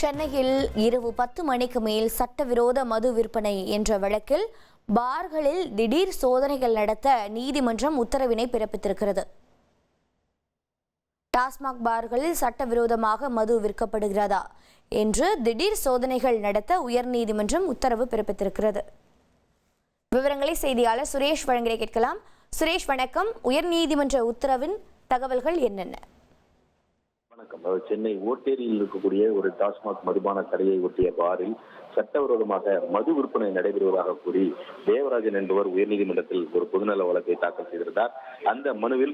சென்னையில் இரவு 10 மணிக்கு மேல் சட்டவிரோத மது விற்பனை என்ற வழக்கில் பார்களில் திடீர் சோதனைகள் நடத்த நீதிமன்றம் உத்தரவினை பிறப்பித்திருக்கிறது. டாஸ்மாக் பார்களில் சட்டவிரோதமாக மது விற்கப்படுகிறதா என்று திடீர் சோதனைகள் நடத்த உயர்நீதிமன்றம் உத்தரவு பிறப்பித்திருக்கிறது. விவரங்களை செய்தியாளர் சுரேஷ் வழங்க கேட்கலாம். சுரேஷ் வணக்கம். உயர்நீதிமன்ற உத்தரவின் தகவல்கள் என்னென்ன? வணக்கம். சென்னை ஓட்டேரியில் இருக்கக்கூடிய ஒரு டாஸ்மாக் மதுபான கடையை ஒட்டிய பாரில் சட்டவிரோதமாக மது விற்பனை நடைபெறுவதாக கூறி தேவராஜன் என்பவர் உயர்நீதிமன்றத்தில் ஒரு பொதுநல வழக்கை தாக்கல் செய்திருந்தார். அந்த மனுவில்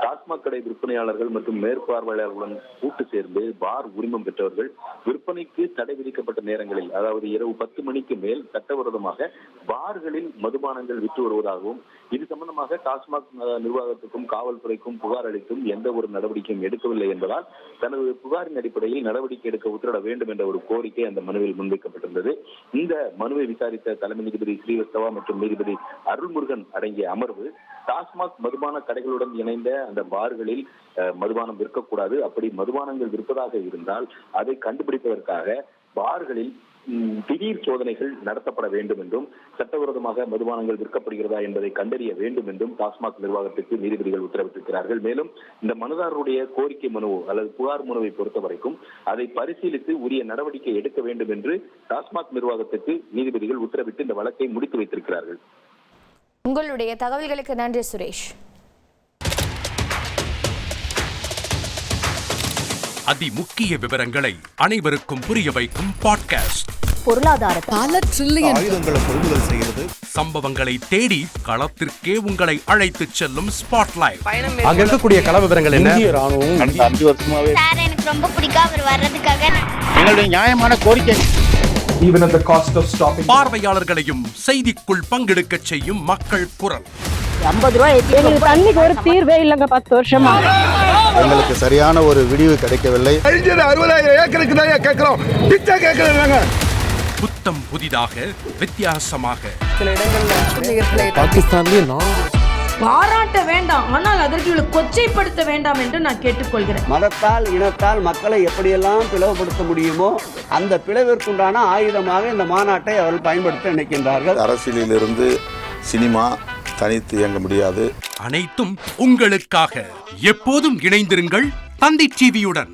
டாஸ்மாக் கடை விற்பனையாளர்கள் மற்றும் மேற்பார்வையாளர்களுடன் கூட்டு சேர்ந்து பார் உரிமம் பெற்றவர்கள் விற்பனைக்கு தடை விதிக்கப்பட்ட நேரங்களில், அதாவது இரவு 10 மணிக்கு மேல் சட்டவிரோதமாக பார்களில் மதுபானங்கள் விற்று வருவதாகவும், இது சம்பந்தமாக டாஸ்மாக் நிர்வாகத்துக்கும் காவல்துறைக்கும் புகார் அளித்தும் எந்த ஒரு நடவடிக்கையும் எடுக்கவில்லை என்பதால் தனது புகாரின் அடிப்படையில் நடவடிக்கை எடுக்க உத்தரவிட வேண்டும் என்ற ஒரு கோரிக்கை அந்த மனுவில் முன்வைக்கப்பட்டிருந்தது. இந்த மனுவை விசாரித்த தலைமை நீதிபதி ஸ்ரீவத்சவா மற்றும் நீதிபதி அருள்முருகன் அடங்கிய அமர்வு டாஸ்மாக் மதுபான கடைகளுடன் இணைந்த அந்த பார்களில் மதுபானம் விற்கக்கூடாது, அப்படி மதுபானங்கள் விற்பதாக இருந்தால் அதை கண்டுபிடிப்பதற்காக பார்களில் திடீர் சோதனைகள் நடத்தப்பட வேண்டும் என்றும், சட்டவிரோதமாக மதுபானங்கள் விற்கப்படுகிறதா என்பதை கண்டறிய வேண்டும் என்றும் டாஸ்மாக் நிர்வாகத்திற்கு நீதிபதிகள் உத்தரவிட்டிருக்கிறார்கள். மேலும் இந்த மனுதாரருடைய கோரிக்கை மனு அல்லது புகார் மனுவை பொறுத்த வரைக்கும் அதை பரிசீலித்து உரிய நடவடிக்கை எடுக்க வேண்டும் என்று டாஸ்மாக் நிர்வாகத்திற்கு நீதிபதிகள் உத்தரவிட்டு இந்த வழக்கை முடித்து வைத்திருக்கிறார்கள். உங்களுடைய தகவல்களுக்கு நன்றி சுரேஷ். அதிமுக்கிய விவரங்களை அனைவருக்கும் புரிய வைக்கும் பாட்காஸ்ட். பொருளாதாரத்தை பல ட்ரில்லியன் ஆயுதங்களை கொள்முதல் செய்கிறது. சம்பவங்களை தேடி களத்திற்கே உங்களை அழைத்து செல்லும் ஸ்பாட்லைட். அங்க இருக்கக்கூடிய கள விவரங்கள் என்ன? இந்திய ராணுவம் 5 வருஷமாவே சார் எனக்கு ரொம்ப பிடிக்கும் அவர் வர்றதுக்காக. எங்களுடைய நியாயமான கோரிக்கை. Even at the cost of stopping. பார்வையாளர்களையும் செய்திக்குள் பங்கெடுக்க செய்யும் மக்கள் குரல். 50 ரூபாய் எங்களுக்கு தண்ணிக்கு ஒரு தீர்வே இல்லைங்க. 10 வருஷமா எங்களுக்கு சரியான ஒரு விடிவு கிடைக்கவில்லை. 60,000 ஏக்கருக்கு தான் கேட்கிறோம், பிச்சை கேட்கறாங்க. புத்தம் புதிதாக, வித்தியாசமாக. சில இடங்கள்ல பாகிஸ்தான்லயே பாராட்ட வேண்டாம், ஆனால் அதற்கு கொச்சைப்படுத்த வேண்டாம் என்று நான் கேட்டுக்கொள்கிறேன். மதத்தால் இனத்தால் மக்களை எப்படியெல்லாம் பிளவுபடுத்த முடியுமோ அந்த பிளவிற்குண்டான ஆயுதமாக இந்த மாநாட்டை அவர்கள் பயன்படுத்த நினைக்கின்றார்கள். அரசியலிலிருந்து சினிமா தனித்து இயங்க முடியாது. அனைத்தும் உங்களுக்காக. எப்போதும் இணைந்திருங்கள் தந்தி டிவியுடன்.